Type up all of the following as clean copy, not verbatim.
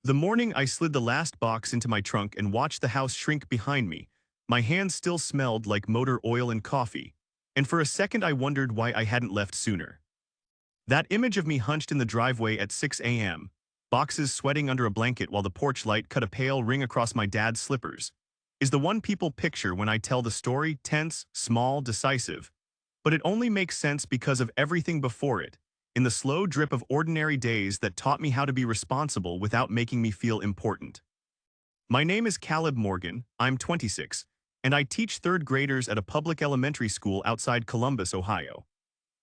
The morning I slid the last box into my trunk and watched the house shrink behind me, my hands still smelled like motor oil and coffee, and for a second I wondered why I hadn't left sooner. That image of me hunched in the driveway at 6 a.m., boxes sweating under a blanket while the porch light cut a pale ring across my dad's slippers, is the one people picture when I tell the story, tense, small, decisive. But it only makes sense because of everything before it, in the slow drip of ordinary days that taught me how to be responsible without making me feel important. My name is Caleb Morgan, I'm 26, and I teach third graders at a public elementary school outside Columbus, Ohio.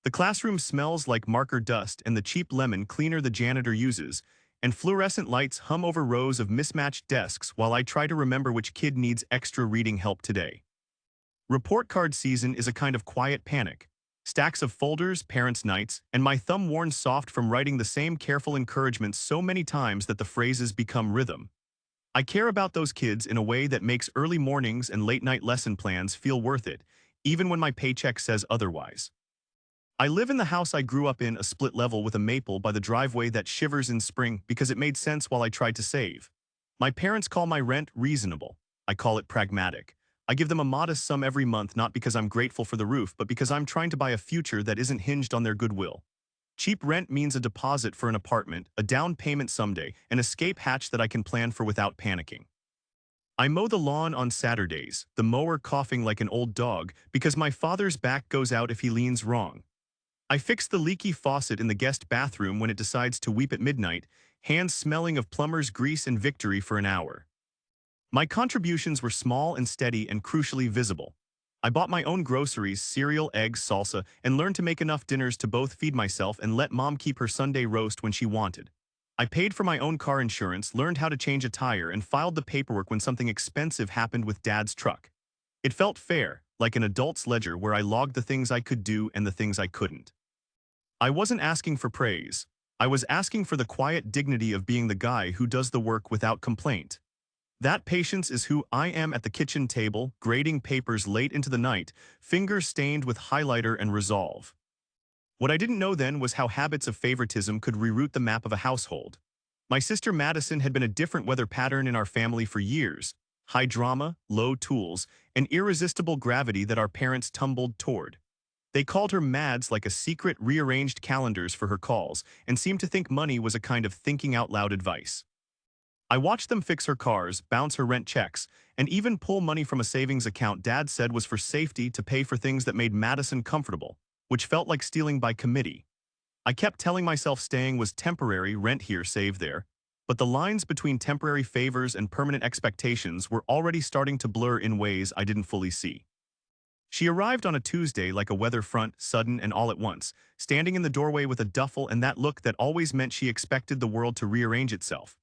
The classroom smells like marker dust and the cheap lemon cleaner the janitor uses, and fluorescent lights hum over rows of mismatched desks while I try to remember which kid needs extra reading help today. Report card season is a kind of quiet panic. Stacks of folders, parents' nights, and my thumb worn soft from writing the same careful encouragements so many times that the phrases become rhythm. I care about those kids in a way that makes early mornings and late-night lesson plans feel worth it, even when my paycheck says otherwise. I live in the house I grew up in, a split level with a maple by the driveway that shivers in spring because it made sense while I tried to save. My parents call my rent reasonable. I call it pragmatic. I give them a modest sum every month not because I'm grateful for the roof but because I'm trying to buy a future that isn't hinged on their goodwill. Cheap rent means a deposit for an apartment, a down payment someday, an escape hatch that I can plan for without panicking. I mow the lawn on Saturdays, the mower coughing like an old dog because my father's back goes out if he leans wrong. I fix the leaky faucet in the guest bathroom when it decides to weep at midnight, hands smelling of plumber's grease and victory for an hour. My contributions were small and steady and crucially visible. I bought my own groceries, cereal, eggs, salsa, and learned to make enough dinners to both feed myself and let mom keep her Sunday roast when she wanted. I paid for my own car insurance, learned how to change a tire, and filed the paperwork when something expensive happened with Dad's truck. It felt fair, like an adult's ledger where I logged the things I could do and the things I couldn't. I wasn't asking for praise. I was asking for the quiet dignity of being the guy who does the work without complaint. That patience is who I am at the kitchen table, grading papers late into the night, fingers stained with highlighter and resolve. What I didn't know then was how habits of favoritism could reroute the map of a household. My sister Madison had been a different weather pattern in our family for years. High drama, low tools, and irresistible gravity that our parents tumbled toward. They called her Mads like a secret rearranged calendars for her calls and seemed to think money was a kind of thinking out loud advice. I watched them fix her cars, bounce her rent checks, and even pull money from a savings account Dad said was for safety to pay for things that made Madison comfortable, which felt like stealing by committee. I kept telling myself staying was temporary, rent here, save there, but the lines between temporary favors and permanent expectations were already starting to blur in ways I didn't fully see. She arrived on a Tuesday like a weather front, sudden and all at once, standing in the doorway with a duffel and that look that always meant she expected the world to rearrange itself.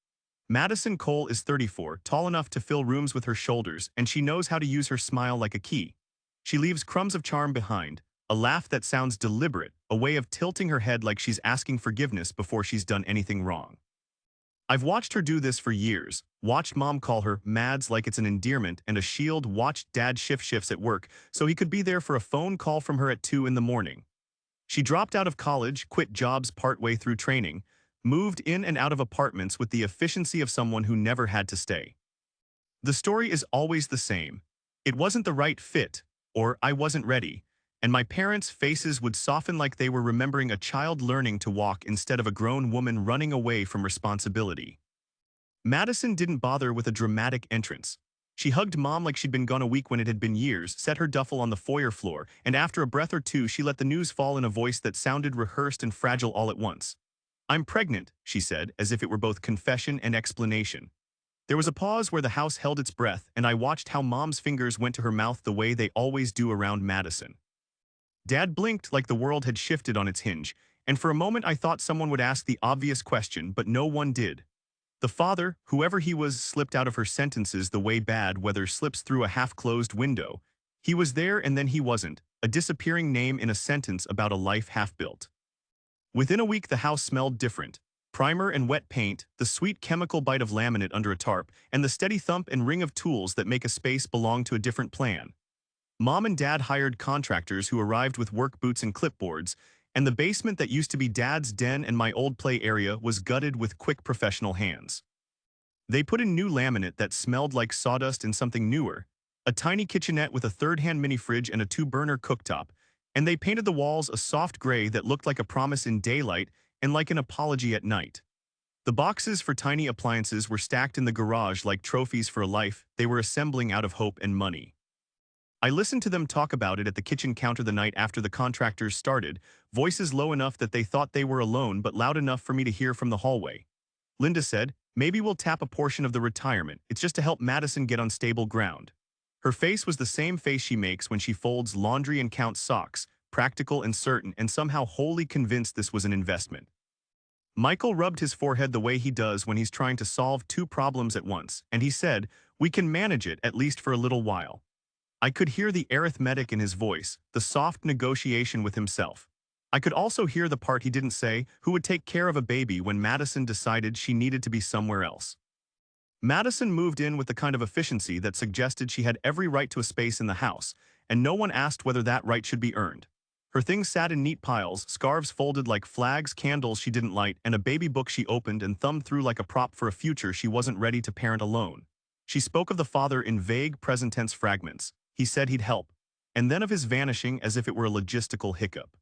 Madison Cole is 34, tall enough to fill rooms with her shoulders, and she knows how to use her smile like a key. She leaves crumbs of charm behind, a laugh that sounds deliberate, a way of tilting her head like she's asking forgiveness before she's done anything wrong. I've watched her do this for years, watched Mom call her Mads like it's an endearment and a shield, watched Dad shift shifts at work so he could be there for a phone call from her at 2 in the morning. She dropped out of college, quit jobs partway through training, moved in and out of apartments with the efficiency of someone who never had to stay. The story is always the same. It wasn't the right fit, or I wasn't ready, and my parents' faces would soften like they were remembering a child learning to walk instead of a grown woman running away from responsibility. Madison didn't bother with a dramatic entrance. She hugged Mom like she'd been gone a week when it had been years, set her duffel on the foyer floor, and after a breath or two she let the news fall in a voice that sounded rehearsed and fragile all at once. "I'm pregnant," she said, as if it were both confession and explanation. There was a pause where the house held its breath, and I watched how Mom's fingers went to her mouth the way they always do around Madison. Dad blinked like the world had shifted on its hinge, and for a moment I thought someone would ask the obvious question, but no one did. The father, whoever he was, slipped out of her sentences the way bad weather slips through a half-closed window. He was there and then he wasn't, a disappearing name in a sentence about a life half-built. Within a week the house smelled different. Primer and wet paint, the sweet chemical bite of laminate under a tarp, and the steady thump and ring of tools that make a space belong to a different plan. Mom and Dad hired contractors who arrived with work boots and clipboards, and the basement that used to be Dad's den and my old play area was gutted with quick professional hands. They put in new laminate that smelled like sawdust and something newer, a tiny kitchenette with a third-hand mini-fridge and a two-burner cooktop, and they painted the walls a soft gray that looked like a promise in daylight and like an apology at night. The boxes for tiny appliances were stacked in the garage like trophies for a life they were assembling out of hope and money. I listened to them talk about it at the kitchen counter the night after the contractors started, voices low enough that they thought they were alone but loud enough for me to hear from the hallway. Linda said, "Maybe we'll tap a portion of the retirement. It's just to help Madison get on stable ground." Her face was the same face she makes when she folds laundry and counts socks, practical and certain and somehow wholly convinced this was an investment. Michael rubbed his forehead the way he does when he's trying to solve two problems at once, and he said, "We can manage it at least for a little while." I could hear the arithmetic in his voice, the soft negotiation with himself. I could also hear the part he didn't say, who would take care of a baby when Madison decided she needed to be somewhere else. Madison moved in with the kind of efficiency that suggested she had every right to a space in the house, and no one asked whether that right should be earned. Her things sat in neat piles, scarves folded like flags, candles she didn't light, and a baby book she opened and thumbed through like a prop for a future she wasn't ready to parent alone. She spoke of the father in vague present tense fragments. He said he'd help, and then of his vanishing as if it were a logistical hiccup.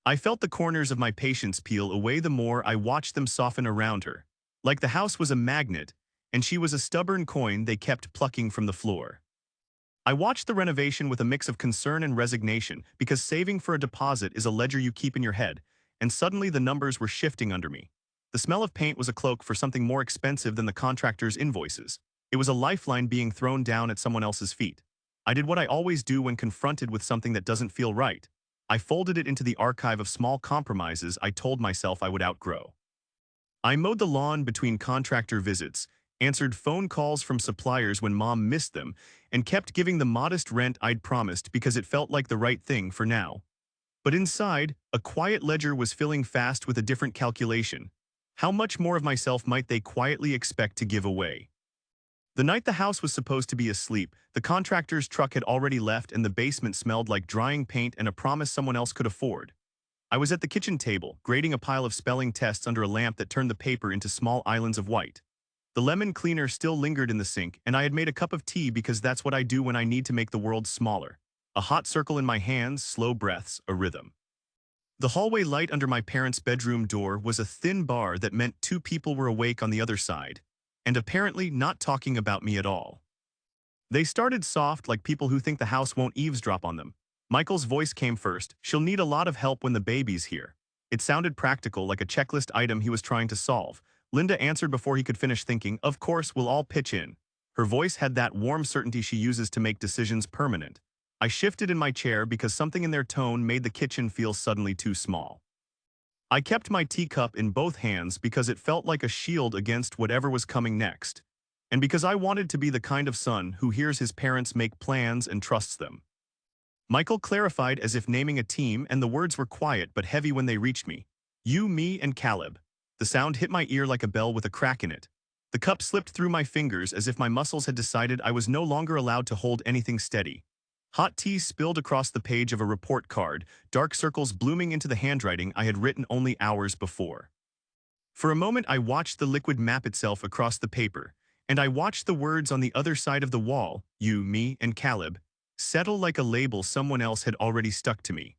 I felt the corners of my patience peel away the more I watched them soften around her, like the house was a magnet, and she was a stubborn coin they kept plucking from the floor. I watched the renovation with a mix of concern and resignation because saving for a deposit is a ledger you keep in your head, and suddenly the numbers were shifting under me. The smell of paint was a cloak for something more expensive than the contractor's invoices. It was a lifeline being thrown down at someone else's feet. I did what I always do when confronted with something that doesn't feel right. I folded it into the archive of small compromises I told myself I would outgrow. I mowed the lawn between contractor visits, answered phone calls from suppliers when Mom missed them, and kept giving the modest rent I'd promised because it felt like the right thing for now. But inside, a quiet ledger was filling fast with a different calculation. How much more of myself might they quietly expect to give away? The night the house was supposed to be asleep, the contractor's truck had already left and the basement smelled like drying paint and a promise someone else could afford. I was at the kitchen table, grading a pile of spelling tests under a lamp that turned the paper into small islands of white. The lemon cleaner still lingered in the sink, and I had made a cup of tea because that's what I do when I need to make the world smaller. A hot circle in my hands, slow breaths, a rhythm. The hallway light under my parents' bedroom door was a thin bar that meant two people were awake on the other side, and apparently not talking about me at all. They started soft like people who think the house won't eavesdrop on them. Michael's voice came first. "She'll need a lot of help when the baby's here." It sounded practical, like a checklist item he was trying to solve. Linda answered before he could finish thinking, "Of course, we'll all pitch in." Her voice had that warm certainty she uses to make decisions permanent. I shifted in my chair because something in their tone made the kitchen feel suddenly too small. I kept my teacup in both hands because it felt like a shield against whatever was coming next, and because I wanted to be the kind of son who hears his parents make plans and trusts them. Michael clarified as if naming a team, and the words were quiet but heavy when they reached me. "You, me, and Caleb." The sound hit my ear like a bell with a crack in it. The cup slipped through my fingers as if my muscles had decided I was no longer allowed to hold anything steady. Hot tea spilled across the page of a report card, dark circles blooming into the handwriting I had written only hours before. For a moment I watched the liquid map itself across the paper, and I watched the words on the other side of the wall, "You, me, and Caleb," settle like a label someone else had already stuck to me.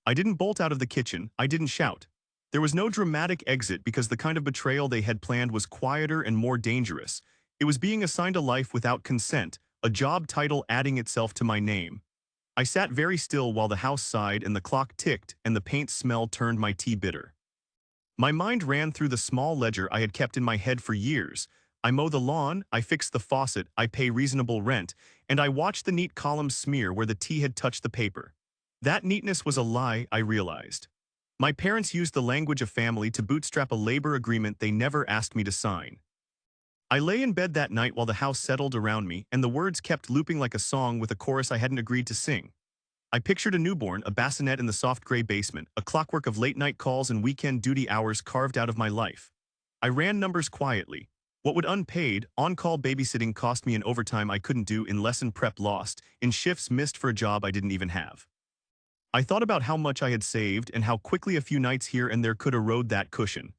I didn't bolt out of the kitchen, I didn't shout. There was no dramatic exit because the kind of betrayal they had planned was quieter and more dangerous. It was being assigned a life without consent, a job title adding itself to my name. I sat very still while the house sighed and the clock ticked and the paint smell turned my tea bitter. My mind ran through the small ledger I had kept in my head for years. I mow the lawn, I fix the faucet, I pay reasonable rent, and I watch the neat columns smear where the tea had touched the paper. That neatness was a lie, I realized. My parents used the language of family to bootstrap a labor agreement they never asked me to sign. I lay in bed that night while the house settled around me, and the words kept looping like a song with a chorus I hadn't agreed to sing. I pictured a newborn, a bassinet in the soft gray basement, a clockwork of late-night calls and weekend duty hours carved out of my life. I ran numbers quietly. What would unpaid, on-call babysitting cost me in overtime I couldn't do, in lesson prep lost, in shifts missed for a job I didn't even have? I thought about how much I had saved and how quickly a few nights here and there could erode that cushion.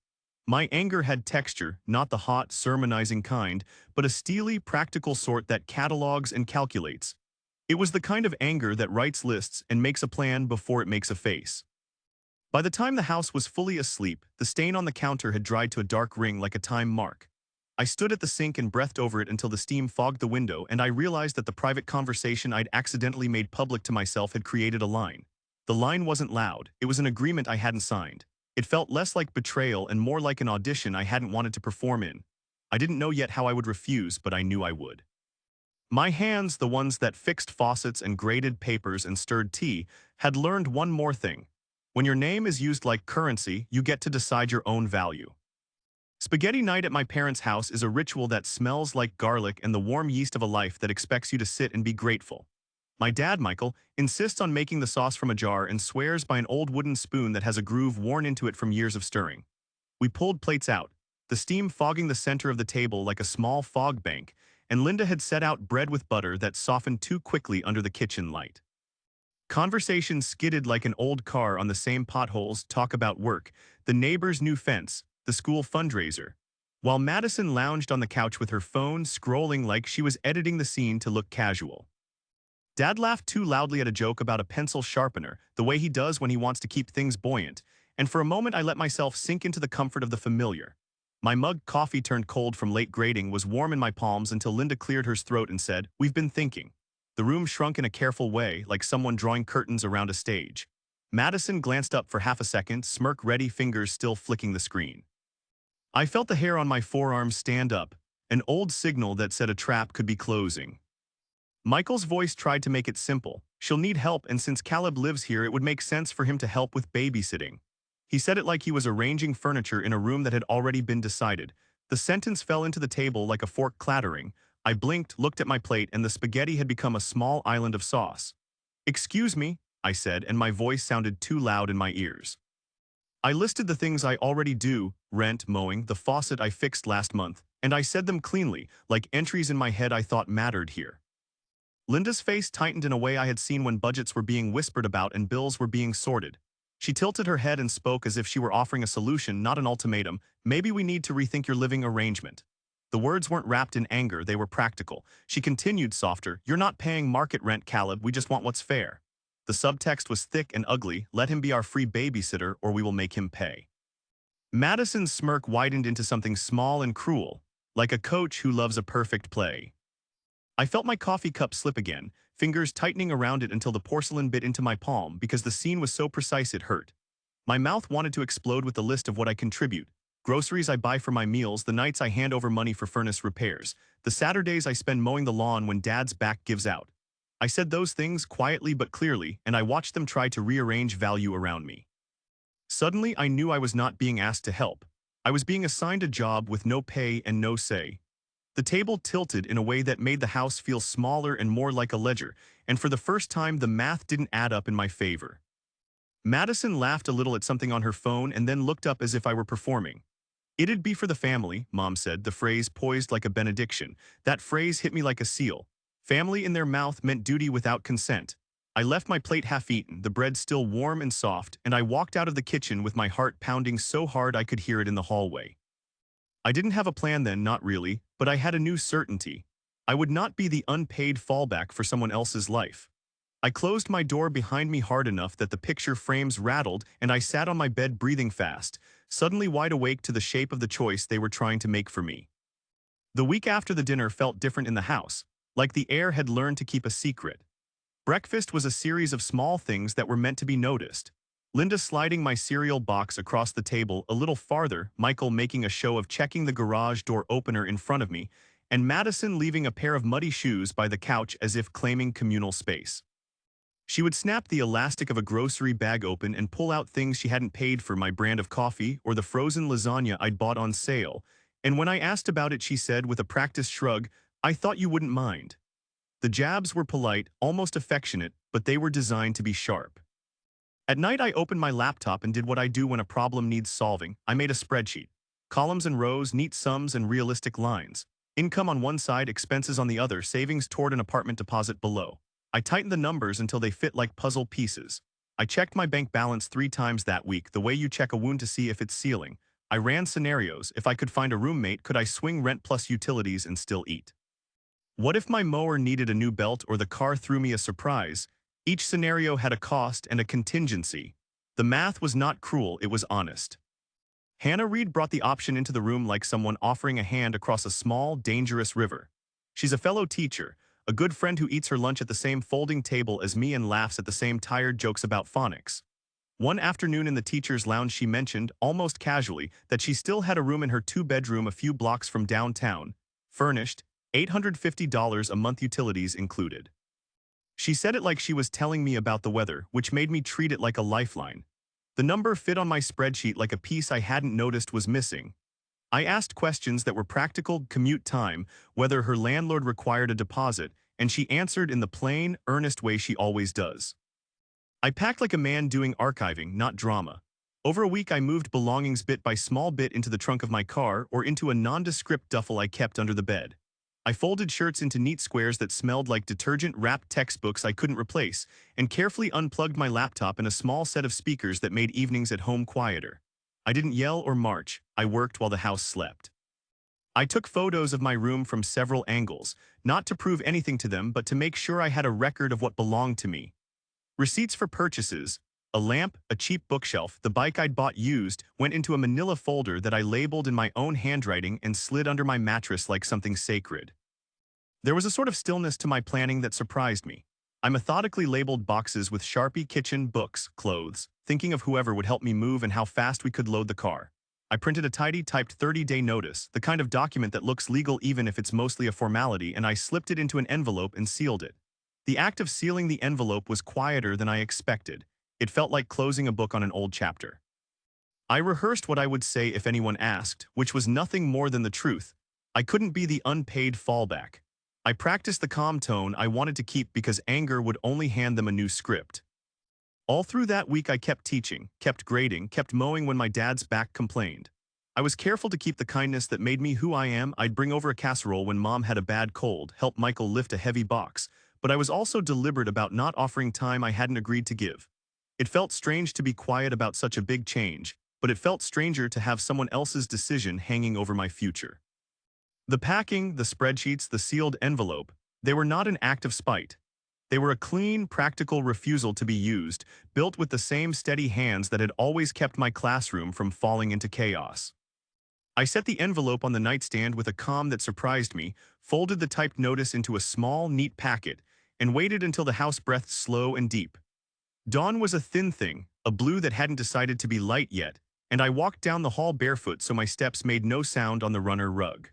My anger had texture, not the hot, sermonizing kind, but a steely, practical sort that catalogs and calculates. It was the kind of anger that writes lists and makes a plan before it makes a face. By the time the house was fully asleep, the stain on the counter had dried to a dark ring like a time mark. I stood at the sink and breathed over it until the steam fogged the window, and I realized that the private conversation I'd accidentally made public to myself had created a line. The line wasn't loud, it was an agreement I hadn't signed. It felt less like betrayal and more like an audition I hadn't wanted to perform in. I didn't know yet how I would refuse, but I knew I would. My hands, the ones that fixed faucets and graded papers and stirred tea, had learned one more thing. When your name is used like currency, you get to decide your own value. Spaghetti night at my parents' house is a ritual that smells like garlic and the warm yeast of a life that expects you to sit and be grateful. My dad, Michael, insists on making the sauce from a jar and swears by an old wooden spoon that has a groove worn into it from years of stirring. We pulled plates out, the steam fogging the center of the table like a small fog bank, and Linda had set out bread with butter that softened too quickly under the kitchen light. Conversation skidded like an old car on the same potholes, talk about work, the neighbor's new fence, the school fundraiser, while Madison lounged on the couch with her phone scrolling like she was editing the scene to look casual. Dad laughed too loudly at a joke about a pencil sharpener, the way he does when he wants to keep things buoyant, and for a moment I let myself sink into the comfort of the familiar. My mug, coffee turned cold from late grading, was warm in my palms until Linda cleared her throat and said, "We've been thinking." The room shrunk in a careful way, like someone drawing curtains around a stage. Madison glanced up for half a second, smirk-ready, fingers still flicking the screen. I felt the hair on my forearms stand up, an old signal that said a trap could be closing. Michael's voice tried to make it simple. "She'll need help, and since Caleb lives here, it would make sense for him to help with babysitting." He said it like he was arranging furniture in a room that had already been decided. The sentence fell into the table like a fork clattering. I blinked, looked at my plate, and the spaghetti had become a small island of sauce. "Excuse me," I said, and my voice sounded too loud in my ears. I listed the things I already do: rent, mowing, the faucet I fixed last month, and I said them cleanly, like entries in my head I thought mattered here. Linda's face tightened in a way I had seen when budgets were being whispered about and bills were being sorted. She tilted her head and spoke as if she were offering a solution, not an ultimatum. "Maybe we need to rethink your living arrangement." The words weren't wrapped in anger, they were practical. She continued softer, "You're not paying market rent, Caleb, we just want what's fair." The subtext was thick and ugly: "Let him be our free babysitter or we will make him pay." Madison's smirk widened into something small and cruel, like a coach who loves a perfect play. I felt my coffee cup slip again, fingers tightening around it until the porcelain bit into my palm because the scene was so precise it hurt. My mouth wanted to explode with the list of what I contribute: groceries I buy for my meals, the nights I hand over money for furnace repairs, the Saturdays I spend mowing the lawn when Dad's back gives out. I said those things quietly but clearly, and I watched them try to rearrange value around me. Suddenly, I knew I was not being asked to help. I was being assigned a job with no pay and no say. The table tilted in a way that made the house feel smaller and more like a ledger, and for the first time the math didn't add up in my favor. Madison laughed a little at something on her phone and then looked up as if I were performing. "It'd be for the family," Mom said, the phrase poised like a benediction. That phrase hit me like a seal. Family in their mouth meant duty without consent. I left my plate half-eaten, the bread still warm and soft, and I walked out of the kitchen with my heart pounding so hard I could hear it in the hallway. I didn't have a plan then, not really, but I had a new certainty. I would not be the unpaid fallback for someone else's life. I closed my door behind me hard enough that the picture frames rattled, and I sat on my bed breathing fast, suddenly wide awake to the shape of the choice they were trying to make for me. The week after the dinner felt different in the house, like the air had learned to keep a secret. Breakfast was a series of small things that were meant to be noticed. Linda sliding my cereal box across the table a little farther, Michael making a show of checking the garage door opener in front of me, and Madison leaving a pair of muddy shoes by the couch as if claiming communal space. She would snap the elastic of a grocery bag open and pull out things she hadn't paid for, my brand of coffee or the frozen lasagna I'd bought on sale, and when I asked about it she said with a practiced shrug, "I thought you wouldn't mind." The jabs were polite, almost affectionate, but they were designed to be sharp. At night I opened my laptop and did what I do when a problem needs solving. I made a spreadsheet. Columns and rows, neat sums and realistic lines. Income on one side, expenses on the other, savings toward an apartment deposit below. I tightened the numbers until they fit like puzzle pieces. I checked my bank balance 3 times that week, the way you check a wound to see if it's sealing. I ran scenarios. If I could find a roommate, could I swing rent plus utilities and still eat? What if my mower needed a new belt or the car threw me a surprise? Each scenario had a cost and a contingency. The math was not cruel, it was honest. Hannah Reed brought the option into the room like someone offering a hand across a small, dangerous river. She's a fellow teacher, a good friend who eats her lunch at the same folding table as me and laughs at the same tired jokes about phonics. One afternoon in the teacher's lounge she mentioned, almost casually, that she still had a room in her two-bedroom a few blocks from downtown, furnished, $850 a month utilities included. She said it like she was telling me about the weather, which made me treat it like a lifeline. The number fit on my spreadsheet like a piece I hadn't noticed was missing. I asked questions that were practical: commute time, whether her landlord required a deposit, and she answered in the plain, earnest way she always does. I packed like a man doing archiving, not drama. Over a week I moved belongings bit by small bit into the trunk of my car or into a nondescript duffel I kept under the bed. I folded shirts into neat squares that smelled like detergent-wrapped textbooks I couldn't replace, and carefully unplugged my laptop and a small set of speakers that made evenings at home quieter. I didn't yell or march, I worked while the house slept. I took photos of my room from several angles, not to prove anything to them but to make sure I had a record of what belonged to me. Receipts for purchases, a lamp, a cheap bookshelf, the bike I'd bought used, went into a manila folder that I labeled in my own handwriting and slid under my mattress like something sacred. There was a sort of stillness to my planning that surprised me. I methodically labeled boxes with Sharpie: kitchen, books, clothes, thinking of whoever would help me move and how fast we could load the car. I printed a tidy typed 30-day notice, the kind of document that looks legal even if it's mostly a formality, and I slipped it into an envelope and sealed it. The act of sealing the envelope was quieter than I expected. It felt like closing a book on an old chapter. I rehearsed what I would say if anyone asked, which was nothing more than the truth. I couldn't be the unpaid fallback. I practiced the calm tone I wanted to keep because anger would only hand them a new script. All through that week I kept teaching, kept grading, kept mowing when my dad's back complained. I was careful to keep the kindness that made me who I am. I'd bring over a casserole when mom had a bad cold, help Michael lift a heavy box, but I was also deliberate about not offering time I hadn't agreed to give. It felt strange to be quiet about such a big change, but it felt stranger to have someone else's decision hanging over my future. The packing, the spreadsheets, the sealed envelope, they were not an act of spite. They were a clean, practical refusal to be used, built with the same steady hands that had always kept my classroom from falling into chaos. I set the envelope on the nightstand with a calm that surprised me, folded the typed notice into a small, neat packet, and waited until the house breathed slow and deep. Dawn was a thin thing, a blue that hadn't decided to be light yet, and I walked down the hall barefoot so my steps made no sound on the runner rug.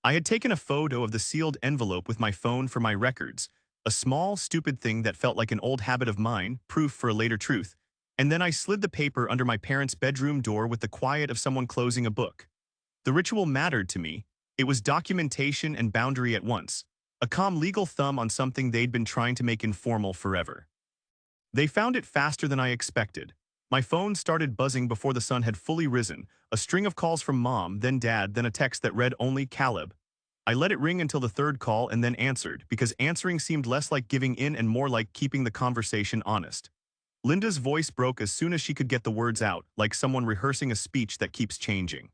I had taken a photo of the sealed envelope with my phone for my records, a small, stupid thing that felt like an old habit of mine, proof for a later truth, and then I slid the paper under my parents' bedroom door with the quiet of someone closing a book. The ritual mattered to me. It was documentation and boundary at once, a calm legal thumb on something they'd been trying to make informal forever. They found it faster than I expected. My phone started buzzing before the sun had fully risen, a string of calls from mom, then dad, then a text that read only Caleb. I let it ring until the third call and then answered, because answering seemed less like giving in and more like keeping the conversation honest. Linda's voice broke as soon as she could get the words out, like someone rehearsing a speech that keeps changing.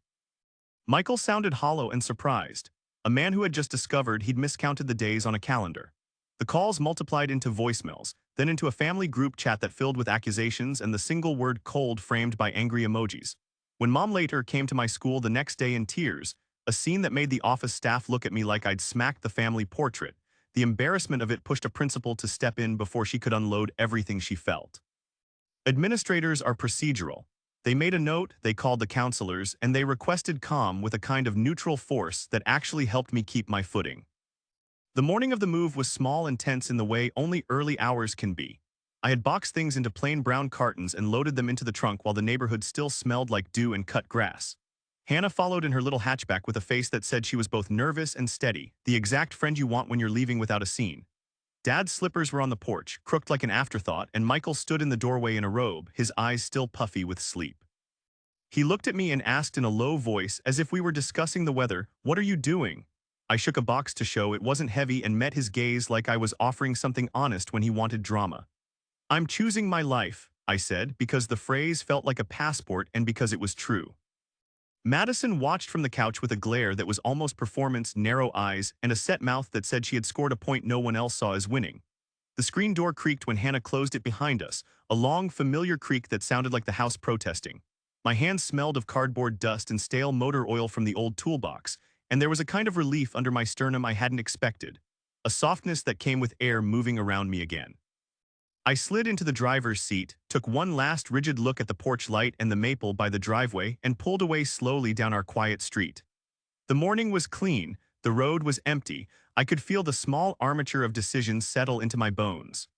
Michael sounded hollow and surprised, a man who had just discovered he'd miscounted the days on a calendar. The calls multiplied into voicemails, then into a family group chat that filled with accusations and the single word cold framed by angry emojis. When mom later came to my school the next day in tears, a scene that made the office staff look at me like I'd smacked the family portrait, the embarrassment of it pushed a principal to step in before she could unload everything she felt. Administrators are procedural. They made a note, they called the counselors, and they requested calm with a kind of neutral force that actually helped me keep my footing. The morning of the move was small and tense in the way only early hours can be. I had boxed things into plain brown cartons and loaded them into the trunk while the neighborhood still smelled like dew and cut grass. Hannah followed in her little hatchback with a face that said she was both nervous and steady, the exact friend you want when you're leaving without a scene. Dad's slippers were on the porch, crooked like an afterthought, and Michael stood in the doorway in a robe, his eyes still puffy with sleep. He looked at me and asked in a low voice, as if we were discussing the weather, "What are you doing?" I shook a box to show it wasn't heavy and met his gaze like I was offering something honest when he wanted drama. "I'm choosing my life," I said, because the phrase felt like a passport and because it was true. Madison watched from the couch with a glare that was almost performance, narrow eyes, and a set mouth that said she had scored a point no one else saw as winning. The screen door creaked when Hannah closed it behind us, a long, familiar creak that sounded like the house protesting. My hands smelled of cardboard dust and stale motor oil from the old toolbox, and there was a kind of relief under my sternum I hadn't expected, a softness that came with air moving around me again. I slid into the driver's seat, took one last rigid look at the porch light and the maple by the driveway, and pulled away slowly down our quiet street. The morning was clean, the road was empty, I could feel the small armature of decisions settle into my bones.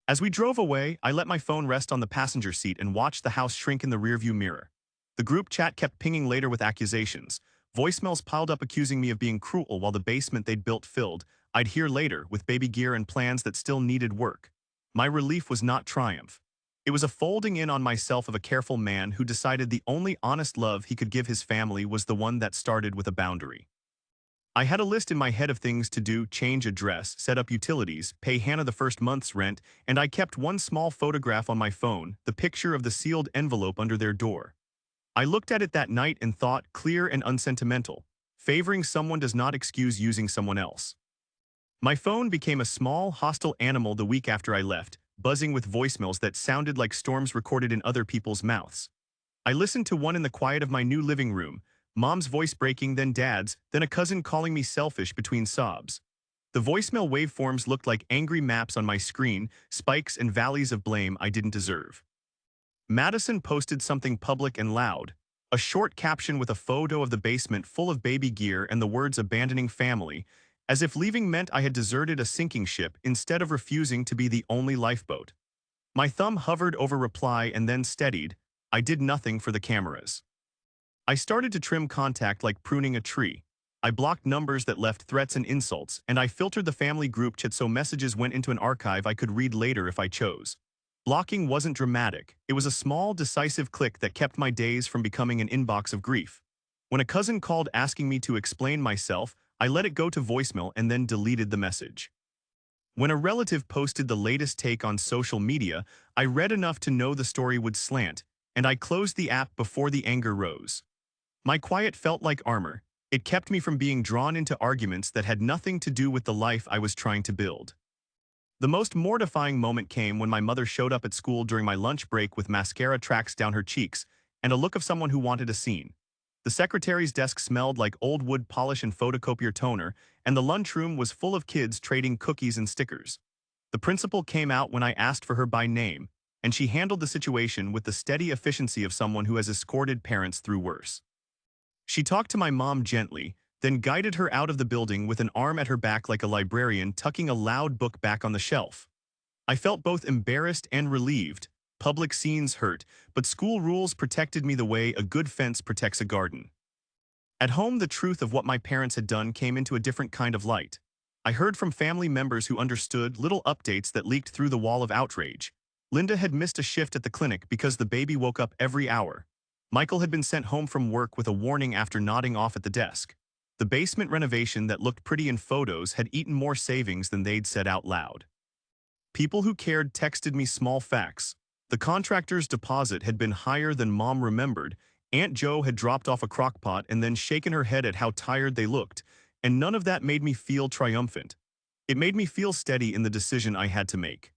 As we drove away, I let my phone rest on the passenger seat and watched the house shrink in the rearview mirror. The group chat kept pinging later with accusations. Voicemails piled up accusing me of being cruel while the basement they'd built filled. I'd hear later, with baby gear and plans that still needed work. My relief was not triumph. It was a folding in on myself of a careful man who decided the only honest love he could give his family was the one that started with a boundary. I had a list in my head of things to do: change address, set up utilities, pay Hannah the first month's rent, and I kept one small photograph on my phone, the picture of the sealed envelope under their door. I looked at it that night and thought, clear and unsentimental, favoring someone does not excuse using someone else. My phone became a small, hostile animal the week after I left, buzzing with voicemails that sounded like storms recorded in other people's mouths. I listened to one in the quiet of my new living room, Mom's voice breaking, then Dad's, then a cousin calling me selfish between sobs. The voicemail waveforms looked like angry maps on my screen, spikes and valleys of blame I didn't deserve. Madison posted something public and loud, a short caption with a photo of the basement full of baby gear and the words abandoning family, as if leaving meant I had deserted a sinking ship instead of refusing to be the only lifeboat. My thumb hovered over reply and then steadied. I did nothing for the cameras. I started to trim contact like pruning a tree. I blocked numbers that left threats and insults, and I filtered the family group chat so messages went into an archive I could read later if I chose. Blocking wasn't dramatic. It was a small, decisive click that kept my days from becoming an inbox of grief. When a cousin called asking me to explain myself, I let it go to voicemail and then deleted the message. When a relative posted the latest take on social media, I read enough to know the story would slant, and I closed the app before the anger rose. My quiet felt like armor. It kept me from being drawn into arguments that had nothing to do with the life I was trying to build. The most mortifying moment came when my mother showed up at school during my lunch break with mascara tracks down her cheeks and a look of someone who wanted a scene. The secretary's desk smelled like old wood polish and photocopier toner, and the lunchroom was full of kids trading cookies and stickers. The principal came out when I asked for her by name, and she handled the situation with the steady efficiency of someone who has escorted parents through worse. She talked to my mom gently, then guided her out of the building with an arm at her back like a librarian tucking a loud book back on the shelf. I felt both embarrassed and relieved. Public scenes hurt, but school rules protected me the way a good fence protects a garden. At home, the truth of what my parents had done came into a different kind of light. I heard from family members who understood, little updates that leaked through the wall of outrage. Linda had missed a shift at the clinic because the baby woke up every hour. Michael had been sent home from work with a warning after nodding off at the desk. The basement renovation that looked pretty in photos had eaten more savings than they'd said out loud. People who cared texted me small facts. The contractor's deposit had been higher than Mom remembered. Aunt Jo had dropped off a crockpot and then shaken her head at how tired they looked, and none of that made me feel triumphant. It made me feel steady in the decision I had to make.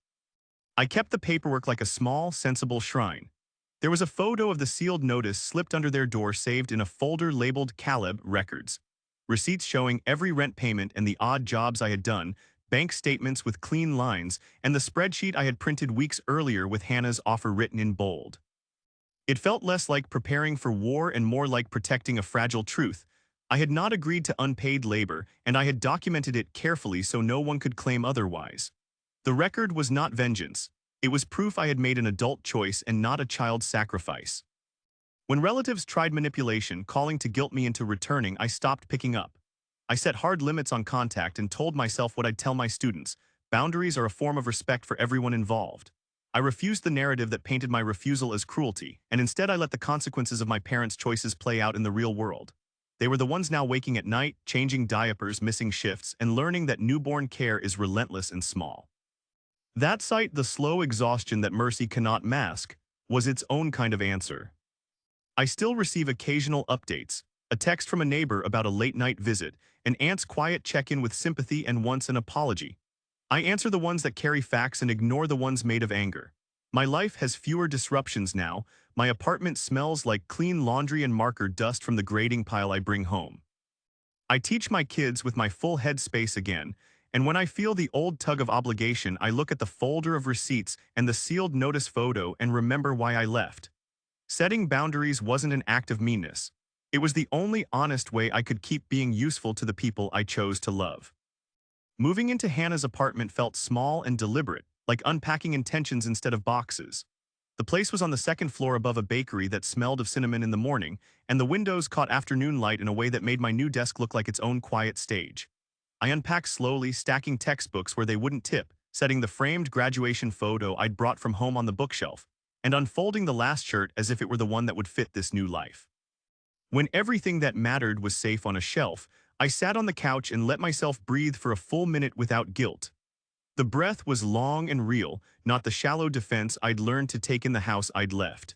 I kept the paperwork like a small, sensible shrine. There was a photo of the sealed notice slipped under their door saved in a folder labeled Caleb Records. Receipts showing every rent payment and the odd jobs I had done, bank statements with clean lines, and the spreadsheet I had printed weeks earlier with Hannah's offer written in bold. It felt less like preparing for war and more like protecting a fragile truth. I had not agreed to unpaid labor, and I had documented it carefully so no one could claim otherwise. The record was not vengeance. It was proof I had made an adult choice and not a child sacrifice. When relatives tried manipulation, calling to guilt me into returning, I stopped picking up. I set hard limits on contact and told myself what I'd tell my students: boundaries are a form of respect for everyone involved. I refused the narrative that painted my refusal as cruelty, and instead I let the consequences of my parents' choices play out in the real world. They were the ones now waking at night, changing diapers, missing shifts, and learning that newborn care is relentless and small. That sight, the slow exhaustion that mercy cannot mask, was its own kind of answer. I still receive occasional updates, a text from a neighbor about a late-night visit, an aunt's quiet check-in with sympathy and once an apology. I answer the ones that carry facts and ignore the ones made of anger. My life has fewer disruptions now. My apartment smells like clean laundry and marker dust from the grading pile I bring home. I teach my kids with my full head space again, and when I feel the old tug of obligation, I look at the folder of receipts and the sealed notice photo and remember why I left. Setting boundaries wasn't an act of meanness. It was the only honest way I could keep being useful to the people I chose to love. Moving into Hannah's apartment felt small and deliberate, like unpacking intentions instead of boxes. The place was on the second floor above a bakery that smelled of cinnamon in the morning, and the windows caught afternoon light in a way that made my new desk look like its own quiet stage. I unpacked slowly, stacking textbooks where they wouldn't tip, setting the framed graduation photo I'd brought from home on the bookshelf, and unfolding the last shirt as if it were the one that would fit this new life. When everything that mattered was safe on a shelf, I sat on the couch and let myself breathe for a full minute without guilt. The breath was long and real, not the shallow defense I'd learned to take in the house I'd left.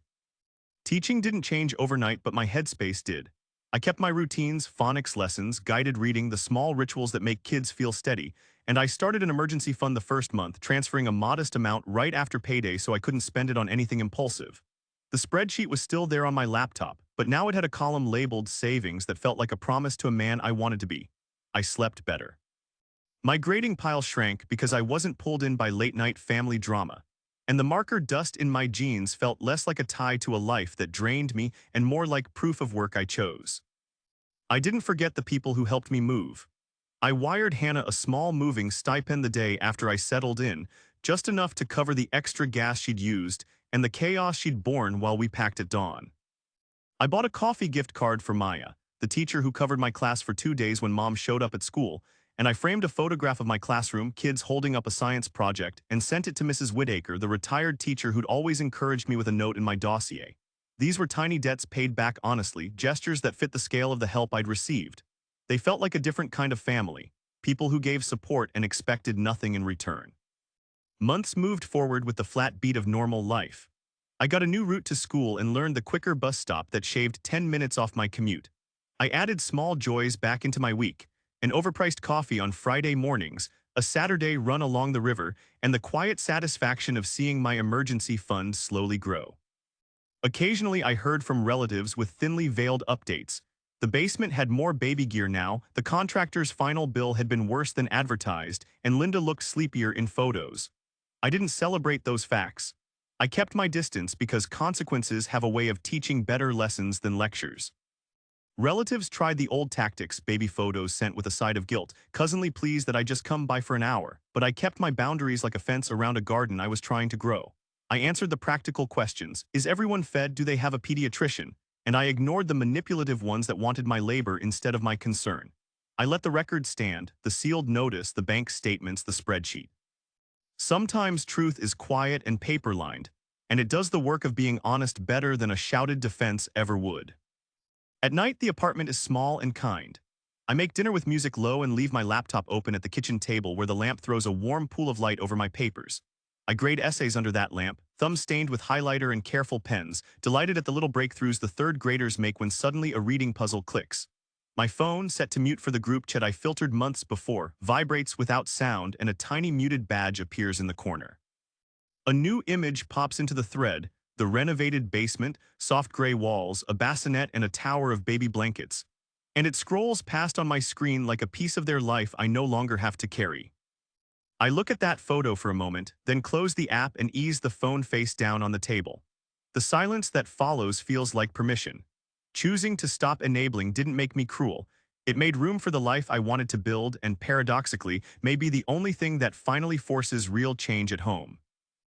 Teaching didn't change overnight, but my headspace did. I kept my routines, phonics lessons, guided reading, the small rituals that make kids feel steady, and I started an emergency fund the first month, transferring a modest amount right after payday so I couldn't spend it on anything impulsive. The spreadsheet was still there on my laptop, but now it had a column labeled savings that felt like a promise to a man I wanted to be. I slept better. My grading pile shrank because I wasn't pulled in by late-night family drama, and the marker dust in my jeans felt less like a tie to a life that drained me and more like proof of work I chose. I didn't forget the people who helped me move. I wired Hannah a small moving stipend the day after I settled in, just enough to cover the extra gas she'd used and the chaos she'd borne while we packed at dawn. I bought a coffee gift card for Maya, the teacher who covered my class for 2 days when Mom showed up at school, and I framed a photograph of my classroom, kids holding up a science project, and sent it to Mrs. Whitaker, the retired teacher who'd always encouraged me with a note in my dossier. These were tiny debts paid back honestly, gestures that fit the scale of the help I'd received. They felt like a different kind of family, people who gave support and expected nothing in return. Months moved forward with the flat beat of normal life. I got a new route to school and learned the quicker bus stop that shaved 10 minutes off my commute. I added small joys back into my week, an overpriced coffee on Friday mornings, a Saturday run along the river, and the quiet satisfaction of seeing my emergency fund slowly grow. Occasionally, I heard from relatives with thinly veiled updates. The basement had more baby gear now, the contractor's final bill had been worse than advertised, and Linda looked sleepier in photos. I didn't celebrate those facts. I kept my distance because consequences have a way of teaching better lessons than lectures. Relatives tried the old tactics, baby photos sent with a side of guilt, cousinly pleas that I just come by for an hour, but I kept my boundaries like a fence around a garden I was trying to grow. I answered the practical questions, is everyone fed, do they have a pediatrician? And I ignored the manipulative ones that wanted my labor instead of my concern. I let the record stand, the sealed notice, the bank statements, the spreadsheet. Sometimes truth is quiet and paper-lined, and it does the work of being honest better than a shouted defense ever would. At night, the apartment is small and kind. I make dinner with music low and leave my laptop open at the kitchen table where the lamp throws a warm pool of light over my papers. I grade essays under that lamp, thumbs stained with highlighter and careful pens, delighted at the little breakthroughs the third graders make when suddenly a reading puzzle clicks. My phone, set to mute for the group chat I filtered months before, vibrates without sound and a tiny muted badge appears in the corner. A new image pops into the thread, the renovated basement, soft gray walls, a bassinet, and a tower of baby blankets. And it scrolls past on my screen like a piece of their life I no longer have to carry. I look at that photo for a moment, then close the app and ease the phone face down on the table. The silence that follows feels like permission. Choosing to stop enabling didn't make me cruel. It made room for the life I wanted to build and, paradoxically, may be the only thing that finally forces real change at home.